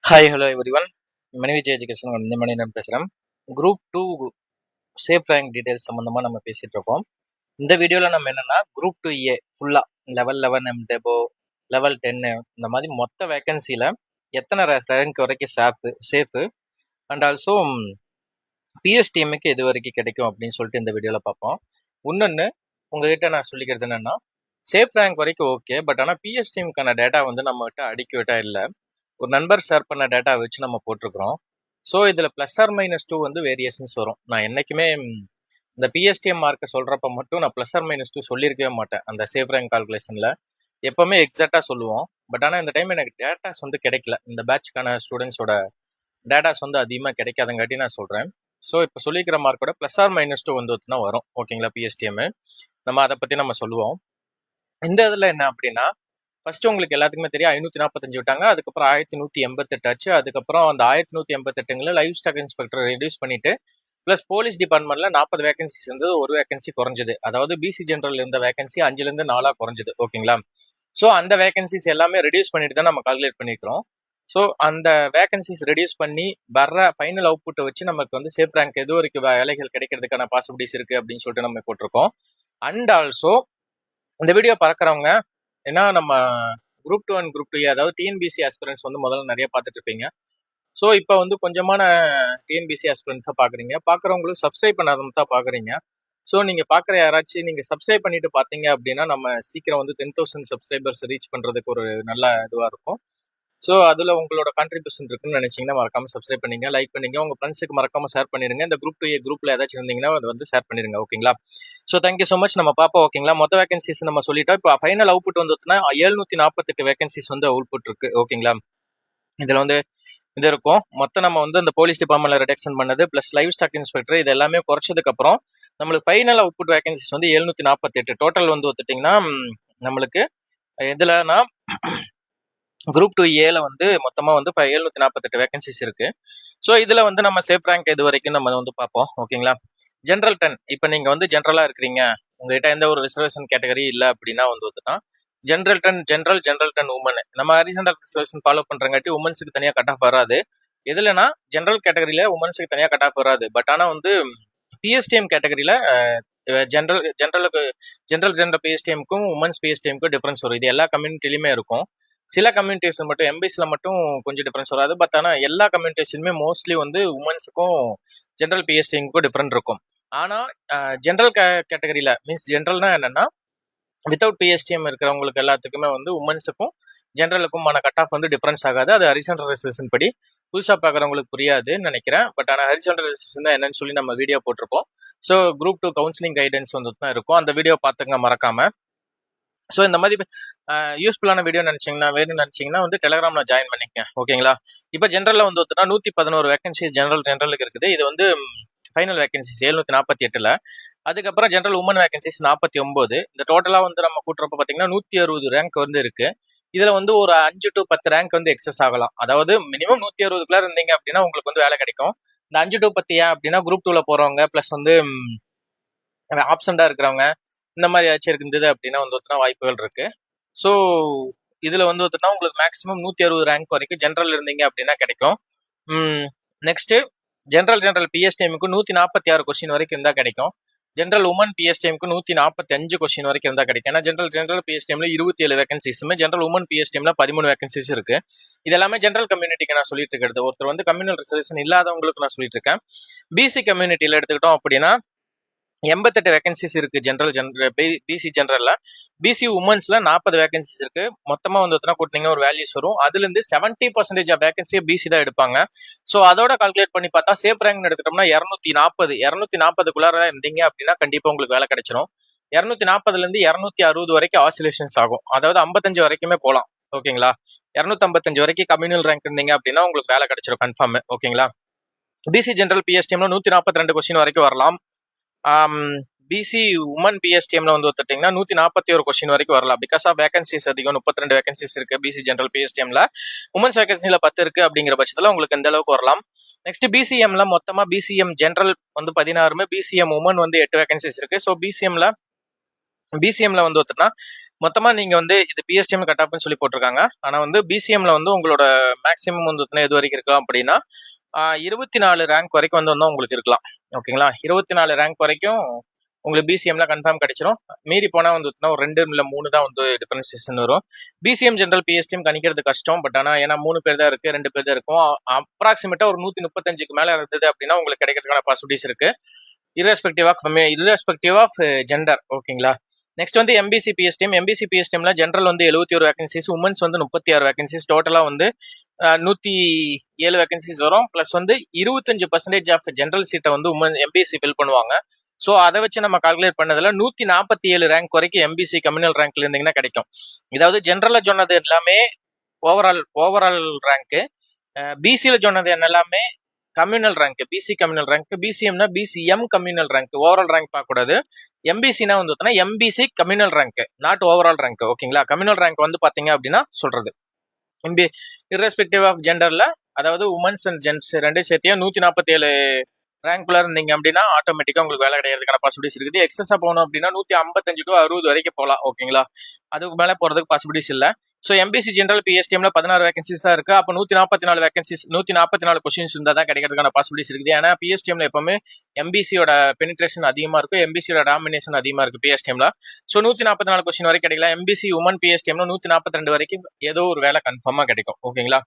Hi hello everyone. Mani Vijay education இந்த மணி நான் பேசுகிறேன். குரூப் 2 சேஃப் ரேங்க் டீடைல்ஸ் சம்மந்தமாக நம்ம பேசிகிட்டு இருக்கோம். இந்த வீடியோவில் நம்ம என்னென்னா குரூப் 2A ஃபுல்லாக லெவல் 11 எம்டெபோ லெவல் 10 இந்த மாதிரி மொத்த வேக்கன்சியில் எத்தனை ரேங்க் வரைக்கும் சேஃபு அண்ட் ஆல்சோ பிஎஸ்டிஎம்முக்கு எது வரைக்கும் கிடைக்கும் அப்படின்னு சொல்லிட்டு இந்த வீடியோவில் பார்ப்போம். இன்னொன்று உங்ககிட்ட நான் சொல்லிக்கிறது என்னென்னா சேஃப் ரேங்க் வரைக்கும் ஓகே, பட் ஆனால் பிஎஸ்டிஎம்க்கான டேட்டா வந்து நம்மகிட்ட அடிக்குவேட்டாக இல்லை. ஒரு நண்பர் ஷேர் பண்ண டேட்டா வச்சு நம்ம போட்டிருக்கிறோம். ஸோ இதில் +or-2 வந்து வேரியேஷன்ஸ் வரும். நான் என்றைக்குமே இந்த பிஎஸ்டிஎம் மார்க்கை சொல்கிறப்ப மட்டும் நான் +or-2 சொல்லியிருக்கவே மாட்டேன். அந்த சேஃப் ரேங்க் கால்குலேஷனில் எப்போவுமே எக்ஸாக்டாக சொல்லுவோம். பட் ஆனால் இந்த டைம் எனக்கு டேட்டாஸ் வந்து கிடைக்கல. இந்த பேட்ச்க்கான ஸ்டூடெண்ட்ஸோட டேட்டாஸ் வந்து அதிகமாக கிடைக்காதங்காட்டி நான் சொல்கிறேன். ஸோ இப்போ சொல்லிக்கிற மார்க்கோட +or-2 வந்து தான் வரும். ஓகேங்களா? பிஎஸ்டிஎம்மு நம்ம அதை பற்றி நம்ம சொல்லுவோம். இந்த இதில் என்ன அப்படின்னா, ஃபர்ஸ்ட் உங்களுக்கு எல்லாத்துக்குமே தெரியும் 545 விட்டாங்க. அதுக்கப்புறம் 1188 ஆச்சு. அதுக்கப்புறம் அந்த 1188ங்கள லைவ் ஸ்டாக் இன்ஸ்பெக்டர் ரெடியூஸ் பண்ணிட்டு பிளஸ் போலீஸ் டிபார்ட்மெண்ட்ல 40 வேகன்சிஸ் இருந்தது, ஒரு வேகன்சி குறைஞ்சது. அதாவது பிசி ஜெனரல் இருந்த வேகன்சி 5லேருந்து 4 குறைஞ்சது. ஓகேங்களா? ஸோ அந்த வேகன்சிஸ் எல்லாமே ரெடியூஸ் பண்ணிட்டு தான் நம்ம கால்குலேட் பண்ணிக்கிறோம். ஸோ அந்த வேகன்சிஸ் ரெடியூஸ் பண்ணி வர்ற ஃபைனல் அவுட்புட்டை வச்சு நமக்கு வந்து சேஃப் ரேங்க் எது வரைக்கும் வேலைகள் கிடைக்கிறதுக்கான பாசிபிலிட்டிஸ் இருக்கு அப்படின்னு சொல்லிட்டு நம்ம போட்டிருக்கோம். அண்ட் ஆல்சோ இந்த வீடியோ பார்க்குறவங்க ஏன்னா நம்ம குரூப் 2 அண்ட் குரூப் 2 அதாவது டிஎன்பிசி ஆஸ்பிரன்ஸ் வந்து முதல்ல நிறைய பார்த்துட்டு இருப்பீங்க. ஸோ இப்போ வந்து கொஞ்சமான டிஎன்பிசி ஆஸ்பிரன்ஸ் தான் பார்க்குறீங்க. பார்க்குறவங்களுக்கு சப்ஸ்கிரைப் பண்ணாதவங்க தான் பார்க்குறீங்க. ஸோ நீங்கள் பார்க்குற யாராச்சும் நீங்கள் சப்ஸ்கிரைப் பண்ணிட்டு பார்த்தீங்க அப்படின்னா நம்ம சீக்கிரம் வந்து 10,000 சப்ஸ்கிரைபர்ஸ் ரீச் பண்ணுறதுக்கு ஒரு நல்ல இதுவாக இருக்கும். ஸோ அதில் உங்களோட கான்ட்ரிபியூஷன் இருக்குன்னு நினைச்சீங்கன்னா மறக்காம சப்ஸ்கிரைப் பண்ணிங்க, லைக் பண்ணிங்க, உங்கள் ஃப்ரெண்ட்ஸுக்கு மறக்காம ஷேர் பண்ணிடுங்க. இந்த குரூப் 2A குரூப்பில் ஏதாச்சும் இருந்தீங்கன்னா அதை வந்து ஷேர் பண்ணிடுங்க. ஓகேங்களா? So thank you so much. நம்ம பார்ப்போம். ஓகேங்களா? மொத்த வேகன்சிஸ் நம்ம சொல்லிட்டோம். இப்போ ஃபைனல் அவுட்புட் வந்துச்சுன்னா 748 வேகன்சிஸ் வந்து அவுட்புட் இருக்கு. ஓகேங்களா? இதில் வந்து இது இருக்கும். மொத்தம் நம்ம வந்து அந்த போலீஸ் டிபார்ட்மெண்ட்ல ரிடக்ஷன் பண்ணது பிளஸ் லைவ் ஸ்டாக் இன்ஸ்பெக்டர் இது எல்லாமே குறைச்சதுக்கு அப்புறம் நம்மளுக்கு ஃபைனல் அவுட்புட் வேகன்சிஸ் வந்து 748. டோட்டல் வந்து ஒத்துட்டிங்கன்னா நம்மளுக்கு இதுலனா குரூப் 2A வந்து மொத்தமாக வந்து 748 வேகன்சிஸ் இருக்கு. ஸோ இதில் வந்து நம்ம சேஃப் ரேங்க் இது வரைக்கும் நம்ம வந்து பார்ப்போம். ஓகேங்களா? ஜென்ரல் 10 இப்போ நீங்கள் வந்து ஜென்ரலாக இருக்கிறீங்க, உங்ககிட்ட எந்த ஒரு ரிசர்வேஷன் கேட்டகரி இல்லை அப்படின்னா வந்துன்னா ஜென்ரல் 10 உமன் நம்ம ஹரிசாண்டல் ரிசர்வேஷன் ஃபாலோ பண்ணுறங்காட்டி உமன்ஸுக்கு தனியாக கட் ஆஃப் வராது. எதுலனா ஜென்ரல் கேட்டகரியில் உமன்ஸுக்கு தனியாக கட் ஆஃப் வராது. பட் ஆனால் வந்து பிஎஸ்டிஎம் கேட்டகரியில் ஜென்ரல் பிஎஸ்டிஎம்க்கும் உமன்ஸ் பிஎஸ்டிஎம்க்கும் டிஃபரன்ஸ் வரும். இது எல்லா கம்யூனிட்டிலையுமே இருக்கும். சில கம்யூனிட்டிஸ் மட்டும் எம்பிசியில் மட்டும் கொஞ்சம் டிஃபரன்ஸ் வராது. பட் ஆனால் எல்லா கம்யூனிட்டிஸுமே மோஸ்ட்லி வந்து உமன்ஸுக்கும் ஜென்ரல் பிஎஸ்டிஎம்க்கும் டிஃபரெண்ட் இருக்கும். ஆனால் ஜென்ரல் கேட்டகரியில் மீன்ஸ் ஜென்ரல்னா என்னன்னா வித்தவுட் பிஎஸ்டிஎம் இருக்கிறவங்களுக்கு எல்லாத்துக்குமே வந்து உமன்ஸுக்கும் ஜென்ரலுக்குமான கட் ஆஃப் வந்து டிஃபரன்ஸ் ஆகாது. அது ஹரிசாண்டல் ரிசர்வேஷன் படி புதுசாக பார்க்குறவங்களுக்கு புரியாதுன்னு நினைக்கிறேன். பட் ஆனால் ஹரிசாண்டல் ரிசர்வேஷன் தான் என்னன்னு சொல்லி நம்ம வீடியோ போட்டிருப்போம். ஸோ குரூப் 2 கவுன்சிலிங் கைடன்ஸ் வந்து தான் இருக்கும். அந்த வீடியோ பார்த்துங்க மறக்காம. ஸோ இந்த மாதிரி யூஸ்ஃபுல்லான வீடியோ வேணும்னு நினைச்சீங்கன்னா வந்து டெலிகிராமில் ஜாயின் பண்ணிக்கங்க. ஓகேங்களா? இப்போ ஜென்ரலில் வந்து 111 வேகன்சிஸ் ஜென்ரலுக்கு இருக்குது. இது வந்து ஃபைனல் வேகன்சிஸ் 748. அதுக்கப்புறம் ஜென்ரல் உமன் வேகன்சிஸ் 49. இந்த டோட்டலாக வந்து நம்ம கூட்டுறப்ப பார்த்தீங்கன்னா 160 ரேங்க் வந்து இருக்கு. இதில் வந்து ஒரு 5 to 10 ரேங்க் வந்து எக்ஸஸ் ஆகலாம். அதாவது மினிமம் 160க்குள்ள இருந்தீங்க அப்படின்னா உங்களுக்கு வந்து வேலை கிடைக்கும். இந்த 5 to 10 ஏன் அப்படின்னா குரூப் 2ல போறவங்க ப்ளஸ் வந்து ஆப்சண்டா இருக்கிறவங்க இந்த மாதிரி ஏதாச்சும் இருந்தது அப்படின்னா வந்து வாய்ப்புகள் இருக்கு. ஸோ இதுல வந்து உங்களுக்கு மேக்ஸிமம் 160 ரேங்க் வரைக்கும் ஜென்ரல் இருந்தீங்க அப்படின்னா கிடைக்கும். நெக்ஸ்ட் ஜென்ரல் பிஎஸ்டிஎம்க்கு 146 கொஸ்டின் வரைக்கும் இருந்தா கிடைக்கும். ஜென்ரல் உமன் பிஎஸ்டிஎம்க்கு 145 கொஸ்டின் வரைக்கும் இருந்தா கிடைக்கும். ஏன்னா ஜென்ரல் பிஎஸ்டிஎம்ல 27 வேகன்சிஸுமே ஜென்ரல் உமன் பிஎஸ்டிஎம்ல 13 வேகன்சிஸ் இருக்கு. இது எல்லாமே ஜென்ரல் கம்யூனிட்டிக்கு நான் சொல்லிட்டு இருக்கிறது. ஒருத்தர் வந்து கம்யூனல் ரிசர்வேஷன் இல்லாதவங்களுக்கு நான் சொல்லிட்டு இருக்கேன். பிசி கம்யூனிட்டியில எடுத்துக்கிட்டோம் அப்படின்னா 88 வேகன்சிஸ் இருக்கு பிசி ஜென்ரல்ல. பிசி உமன்ஸ்ல 40 வேகன்சிஸ் இருக்கு. மொத்தமா வந்து கூட்டினீங்கன்னா ஒரு வேல்யூஸ் வரும். அதுல இருந்து 70% ஆஃப் வேகன்சியை பிசி தான் எடுப்பாங்க. ஸோ அதோட கால்குலேட் பண்ணி பார்த்தா சேஃப் ரேங்க் எடுத்துட்டோம்னா 240 இருந்தீங்க அப்படின்னா கண்டிப்பா உங்களுக்கு வேலை கிடைச்சிடும். 240ல இருந்து 260 வரைக்கும் ஆசிலேஷன்ஸ் ஆகும். அதாவது 55 வரைக்குமே போகலாம். ஓகேங்களா? 255 வரைக்கும் கம்யூனல் ரேங்க் இருந்தீங்க அப்படின்னா உங்களுக்கு வேலை கிடைச்சிடும் கன்ஃபார்ம். ஓகேங்களா? பிசி ஜென்ரல் பிஎஸ்டிஎம்ல 142 கொஸ்டின் வரைக்கும் வரலாம். பிசி உமன் பிஎஸ்டிஎம்ல வந்து ஒத்துட்டீங்கன்னா 141 கொஸ்டின் வரைக்கும் வரலாம். பிகாஸ் ஆஃப் வேகன்சிஸ் அதிகம், 32 வேகன்சிஸ் இருக்கு பிசி ஜென்ரல் பிஎஸ்டிஎம்ல. உமன்ஸ் வேகன்சில 10 இருக்கு அப்படிங்கிற பட்சத்துல உங்களுக்கு இந்த அளவுக்கு வரலாம். நெக்ஸ்ட் பிசிஎம்ல மொத்தமா பிசிஎம் ஜென்ரல் வந்து 16, பிசிஎம் உமன் வந்து 8 வேகன்சிஸ் இருக்கு. ஸோ பிசிஎம்ல பிசிஎம்ல வந்து ஒருத்தனா மொத்தமா நீங்க வந்து இது பிஎஸ்டிஎம் கட் ஆஃப்னு சொல்லி போட்டிருக்காங்க. ஆனா வந்து பிசிஎம்ல வந்து உங்களோட மேக்ஸிமம் வந்து எது வரைக்கும் இருக்கலாம் அப்படின்னா 24 ரேங்க் வரைக்கும் வந்து உங்களுக்கு இருக்கலாம். ஓகேங்களா, 24 ரேங்க் வரைக்கும் உங்களுக்கு பிசிஎம்ல கன்ஃபார்ம் கிடைச்சிரும். மீறி போனா வந்து ஒரு 2 இல்ல 3 தான் வந்து டிஃபரன்சியேஷன் வரும். பிசிஎம் ஜென்ரல் பிஎஸ்டிஎம் கணிக்கிறது கஷ்டம். பட் ஆனா ஏன்னா 3 பேர் தான் இருக்கு, 2 பேர் தான் இருக்கும். அப்ராக்சிமேட்டா ஒரு 135க்கு மேல இருந்தது அப்படின்னா உங்களுக்கு கிடைக்கிறதுக்கான பாசிபிலிட்டிஸ் இருக்கு, irrespective ஆஃப் ஜெண்டர். ஓகேங்களா, நெக்ஸ்ட் வந்து எம்பிசி பிஎஸ்டிஎம்ல ஜென்ரல் வந்து 71 வேகன்சிஸ், உமன்ஸ் வந்து 36 வேகன்சிஸ், டோட்டலா வந்து 107 வேகன்சிஸ் வரும். பிளஸ் வந்து 25% ஆஃப் ஜென்ரல் சீட்டை வந்து உமன் எம்பிசி ஃபில் பண்ணுவாங்க. ஸோ அதை வச்சு நம்ம கால்குலேட் பண்ணதுல 147 ரேங்க் வரைக்கும் எம்பிசி கம்யூனல் ரேங்க்ல இருந்தீங்கன்னா கிடைக்கும். இதாவது ஜென்ரல்ல சொன்னது எல்லாமே ஓவரால் ரேங்க், பிசியில சொன்னது எல்லாமே communal rank, BC communal rank. பிசிஎம்னா BCM communal rank, overall rank பார்க்க கூடாது. எம்பிசினா வந்து MBC communal rank, not overall rank. ஓகேங்களா, கம்யூனல் ரேங்க் வந்து பாத்தீங்க அப்படின்னா சொல்றது irrespective ஆஃப் ஜெண்டர்ல, அதாவது உமன்ஸ் அண்ட் ஜென்ட்ஸ் ரெண்டும் சேர்த்தியா 147 ரேங்க்ல இருந்தீங்க அப்படின்னா ஆட்டோமேட்டிக்கா உங்களுக்கு வேலை கிடைக்கிறதுக்கான பாசிபிலிட்டிஸ் இருக்குது. எக்ஸஸா போகணும் அப்படின்னா 155 to 60 வரைக்கும் போகலாம். ஓகேங்களா, அதுக்கு மேல போறதுக்கு பாசிபிலிட்டிஸ் இல்ல. ஸோ எம்பிசி ஜென்ரல் பிஎஸ்டிஎம்ல 16 வேகன்சிஸ் தான் இருக்கு. அப்போ 144 வேகன்சிஸ், 144 கொஸ்டின்ஸ் இருந்தா தான் கிடைக்கிறதுக்கான பாசிபிலிட்டிஸ் இருக்குது. ஏன்னா பிஎஸ்டிஎம்ல எப்பவுமே எம்பிசியோட பெனிட்ரேஷன் அதிகமா இருக்கும், எம்பிசியோட டாமினேஷன் அதிகமா இருக்கு பிஎஸ்டிஎம்ல. ஸோ 144 கொஸ்டின் வரைக்கும் கிடைக்கலாம். எம்பிசி உமன் பிஎஸ்டிஎம்ல 142 வரைக்கும் ஏதோ ஒரு வேலை கன்ஃபார்மா கிடைக்கும். ஓகேங்களா,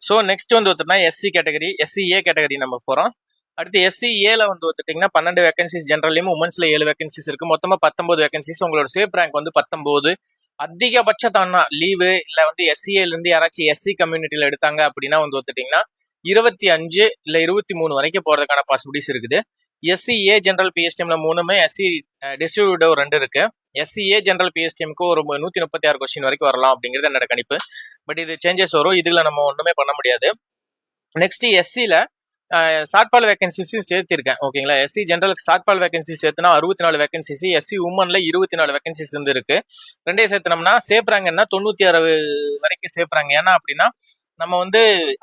ஸோ நெக்ஸ்ட் வந்து எஸ்சி கேட்டகரி, எஸ்சிஏ கேட்டகரி நம்ம போறோம். அடுத்து எஸ்சிஏல வந்து ஒத்துட்டீங்கன்னா 12 வேகன்சிஸ் ஜென்ரலையும், உமன்ஸ்ல 7 வேகன்சிஸ் இருக்கு. மொத்தமா 19 வேகன்சிஸ். உங்களோட சேஃப் ரேங்க் வந்து 19. அதிகபட்ச தானா லீவு இல்ல வந்து எஸ்சிஏல இருந்து யாராச்சும் எஸ்சி கம்யூனிட்டியில எடுத்தாங்க அப்படின்னா வந்து ஒத்துட்டீங்கன்னா 25 இல்ல 23 வரைக்கும் போறதுக்கான பாசிபிலிட்டிஸ் இருக்குது. எஸ்சிஏ ஜென்ரல் பிஎஸ்டிஎம்ல 3மே, எஸ்சி டிஸ்ட்ரிபியூட்டிவ் 2 இருக்கு. எஸ்சிஏ ஜென்ரல் பிஎஸ்டிஎம்க்கு ஒரு 136 கொஸ்டின் வரைக்கும் வரலாம் அப்படிங்கிறது என்னோட கணிப்பு. பட் இது சேஞ்சஸ் வரும், இதுல நம்ம ஒண்ணுமே பண்ண முடியாது. நெக்ஸ்ட் எஸ்சில ஷார்ட்ஃபால் வேகன்சிஸும் சேர்த்திருக்கேன். ஓகேங்களா, எஸ்சி ஜென்ரலுக்கு ஷார்ட்ஃபால் வேகன்சிஸ் சேர்த்துனா 64 வேகன்சிஸ், எஸ்சி உமன்ல 24 வேகன்சிஸ் வந்து இருக்கு. ரெண்டையும் சேர்த்தனோம்னா சேஃப் ரேங்க் என்ன 96 வரைக்கும் சேஃப் ரேங்க். ஏன்னா அப்படின்னா நம்ம வந்து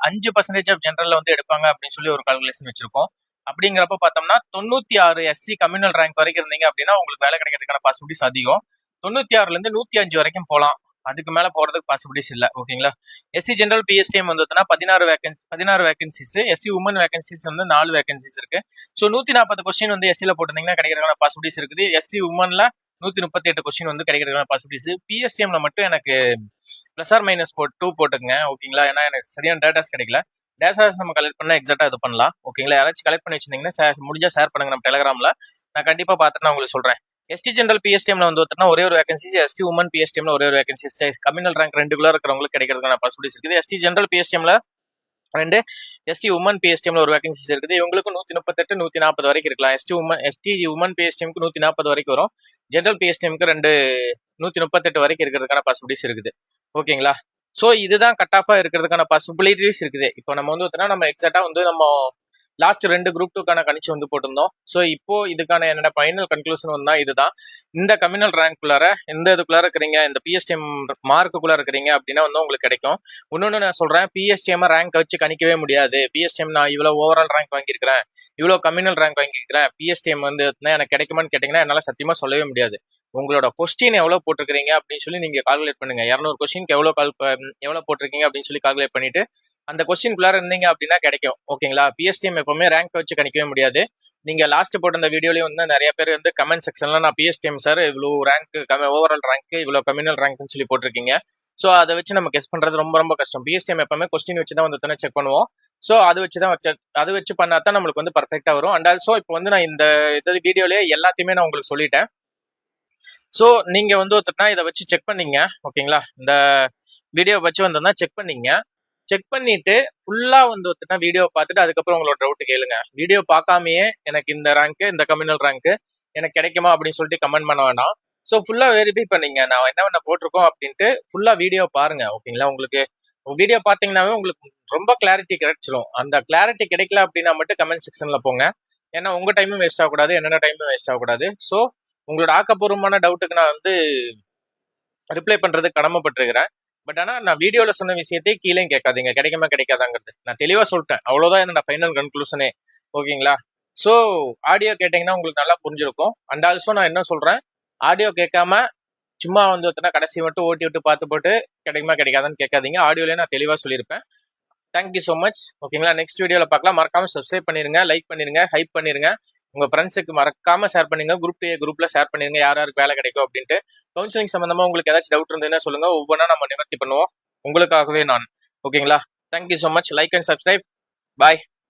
5% ஆஃப் ஜென்ரல்ல வந்து எடுப்பாங்க அப்படின்னு சொல்லி ஒரு கால்குலேஷன் வச்சிருக்கோம். அப்படிங்கிறப்ப பார்த்தோம்னா 96 எஸ்சி கம்யூனல் ரேங்க் வரைக்கும் இருந்தீங்க அப்படின்னா உங்களுக்கு வேலை கிடைக்கிறதுக்கான பாசிபிலிட்டிஸ் அதிகம். 96ல இருந்து 105 வரைக்கும் போகலாம், அதுக்கு மேல போறதுக்கு பாசிபிலிட்டிஸ் இல்ல. ஓகேங்களா, எஸ்சி ஜென்ரல் பிஎஸ்டிஎம் வந்து 16 வேகன்சிஸ், எஸ்சி உமன் வேகன்சிஸ் வந்து 4 வேகன்சிஸ் இருக்கு. ஸோ 140 கொஸ்டின் வந்து எஸ்சில போட்டிருந்தீங்கன்னா கிடைக்கிறதுக்கான பாசிபிலிட்டிஸ் இருக்குது. எஸ்சி உமன்ல 138 கொஸ்டின் வந்து கிடைக்கிறதுக்கான பாசிபிலிட்டிஸ். பிஎஸ்டிஎம்ல மட்டும் எனக்கு +- 2 போட்டுக்குங்க. ஓகேங்களா, ஏன்னா எனக்கு சரியான டேட்டாஸ் கிடைக்கல. டேட்டாஸ் நம்ம கலெக்ட் பண்ணா எக்ஸாக்டா இது பண்ணலாம். ஓகேங்களா, யாராச்சும் கலெக்ட் பண்ணி வச்சிருந்தீங்கன்னா முடிஞ்சா ஷேர் பண்ணுங்க நம்ம டெலிகிராம்ல, நான் கண்டிப்பா பார்த்துட்டு நான் உங்களுக்கு சொல்றேன். எஸ்டி ஜென்ரல் பிஎஸ்டிஎம்ல வந்து ஒரே ஒரு வேகன்சிஸ், எஸ்டி உமன் பிஎஸ்டிஎம்ல ஒரே ஒரு வேகன்சிஸ். கம்யூனல் ரேங்க் 2 இருக்கிறவங்களுக்கு கிடைக்கிறதுக்கான பாசிபிலிட்டிஸ் இருக்குது. எஸ்டி ஜென்ரல் பிஎஸ்டிஎம்ல 2, எஸ்டி உமன் பிஎஸ்டிஎம்ல ஒரு வேகன்சிஸ் இருக்குது. இவங்களுக்கு 138 140 வரைக்கும் இருக்கலாம். எஸ்டி உமன் பிஎஸ்டிஎம்க்கு 140 வரைக்கும் வரும். ஜென்ரல் பிஎஸ்டிஎம்க்கு 138 வரைக்கும் இருக்கிறதுக்கான பாசிபிலிட்டிஸ் இருக்குது. ஓகேங்களா, ஸோ இதுதான் கட் ஆஃபா இருக்கிறதுக்கான பாசிபிலிட்டிஸ் இருக்குது. இப்போ நம்ம வந்து நம்ம எக்ஸாக்டா வந்து நம்ம லாஸ்ட் 2 குரூப் 2க்கான கணிச்சு வந்து போட்டிருந்தோம். ஸோ இப்போ இதுக்கான என்னோட ஃபைனல் கன்க்ளூஷன் வந்து இதுதான். இந்த கம்யூனல் ரேங்க்குள்ளார எந்த இதுக்குள்ளார இருக்கிறீங்க, இந்த பிஎஸ்டிஎம் மார்க்குள்ள இருக்கிறீங்க அப்படின்னா வந்து உங்களுக்கு கிடைக்கும். இன்னொன்னு நான் சொல்றேன், பிஎஸ்டிஎம் ரேங்க் வச்சு கணிக்கவே முடியாது. பிஎஸ்டிஎம் நான் இவ்வளவு ஓவரால் ரேங்க் வாங்கியிருக்கிறேன், இவ்வளவு கம்யூனல் ரேங்க் வாங்கியிருக்கிறேன், பிஎஸ்டிஎம் வந்து எனக்கு கிடைக்குமான்னு கேட்டீங்கன்னா என்னால சத்தியமா சொல்லவே முடியாது. உங்களோட கொஸ்டின் எவ்வளவு போட்டிருக்கீங்க அப்படின்னு சொல்லி நீங்க கால்குலேட் பண்ணுங்க. 200 கொஸ்டினுக்கு எவ்வளவு போட்டிருக்கீங்க அப்படின்னு சொல்லி கால்குலேட் பண்ணிட்டு அந்த கொஸ்டின்குள்ளார இருந்தீங்க அப்படின்னா கிடைக்கும். ஓகேங்களா, பிஎஸ்டிஎம் எப்பவுமே ரேங்க் வச்சு கணிக்கவே முடியாது. நீங்க லாஸ்ட் போட்ட இந்த வீடியோலயும் வந்து நிறைய பேர் வந்து கமெண்ட் செக்ஷன்ல நான் பிஎஸ்டிஎம் சார் இவ்வளவு ரேங்க், ஓவரால் ரேங்க் இவ்வளவு கம்யூனல் ரேங்க்னு சொல்லி போட்டிருக்கீங்க. ஸோ அதை வச்சு நம்ம கெஸ் பண்றது ரொம்ப ரொம்ப கஷ்டம். பிஎஸ்டிஎம் எப்பவுமே கொஸ்டின் வச்சு தான் வந்து செக் பண்ணுவோம். ஸோ அது வச்சு பண்ணா தான் நம்மளுக்கு வந்து பர்ஃபெக்டா வரும். அண்ட் ஆல்சோ இப்போ வந்து நான் இந்த வீடியோலயே எல்லாத்தையுமே நான் உங்களுக்கு சொல்லிட்டேன். ஸோ நீங்க வந்து இதை வச்சு செக் பண்ணீங்க. ஓகேங்களா, இந்த வீடியோ வச்சு வந்தோம்னா செக் பண்ணீங்க. செக் பண்ணிட்டு ஃபுல்லா வந்து வீடியோ பார்த்துட்டு அதுக்கப்புறம் உங்களோட டவுட் கேளுங்க. வீடியோ பார்க்காமயே எனக்கு இந்த ரேங்க், இந்த கம்யூனல் ரேங்க் எனக்கு கிடைக்குமா அப்படின்னு சொல்லிட்டு கமெண்ட் பண்ண வேணாம். ஸோ ஃபுல்லா வெரிஃபை பண்ணீங்க, நான் என்ன போட்டிருக்கோம் அப்படின்ட்டு ஃபுல்லா வீடியோ பாருங்க. ஓகேங்களா, உங்களுக்கு வீடியோ பார்த்தீங்கன்னாவே உங்களுக்கு ரொம்ப கிளாரிட்டி கிடைச்சிரும். அந்த கிளாரிட்டி கிடைக்கல அப்படின்னா மட்டும் கமெண்ட் செக்ஷன்ல போங்க. ஏன்னா உங்க டைமும் வேஸ்ட் ஆகக்கூடாது, என்னோட டைமும் வேஸ்ட் ஆகக்கூடாது. ஸோ உங்களோட ஆக்கப்பூர்வமான டவுட்டுக்கு நான் வந்து ரிப்ளை பண்றதுக்கு கடமைப்பட்டிருக்கிறேன். பட் ஆனா நான் வீடியோல சொன்ன விஷயத்தை கீழே கேட்காதீங்க, கிடைக்குமா கிடைக்காதாங்கிறது நான் தெளிவா சொல்லிட்டேன். அவ்வளவுதான் என்னோட ஃபைனல் கன்க்ளூஷனே. ஓகேங்களா, ஸோ ஆடியோ கேட்டீங்கன்னா உங்களுக்கு நல்லா புரிஞ்சிருக்கும். அண்ட் ஆல்சோ நான் என்ன சொல்றேன், ஆடியோ கேட்காம சும்மா வந்து ஒருத்தனா கடைசி மட்டும் ஓட்டி விட்டு பார்த்து போட்டு கிடைக்குமா கிடைக்காதான்னு கேட்காதீங்க. ஆடியோலேயே நான் தெளிவாக சொல்லியிருப்பேன். Thank you so much. ஓகேங்களா, நெக்ஸ்ட் வீடியோவில் பார்க்கலாம். மறக்காம சப்ஸ்கிரைப் பண்ணிருங்க, லைக் பண்ணிருங்க, ஹைப் பண்ணிருங்க. உங்க ஃப்ரெண்ட்ஸுக்கு மறக்காம ஷேர் பண்ணுங்க. குரூப் குரூப்ல ஷேர் பண்ணிருங்க, யார் யாருக்கு வேலை கிடைக்கும் அப்படின்ட்டு. கவுன்சிலிங் சம்பந்தமா உங்களுக்கு ஏதாச்சும் டவுட் இருந்ததுன்னா சொல்லுங்க, ஒவ்வொன்றா நம்ம நிவர்த்தி பண்ணுவோம் உங்களுக்காகவே நான். ஓகேங்களா, thank you so much. Like and subscribe. Bye.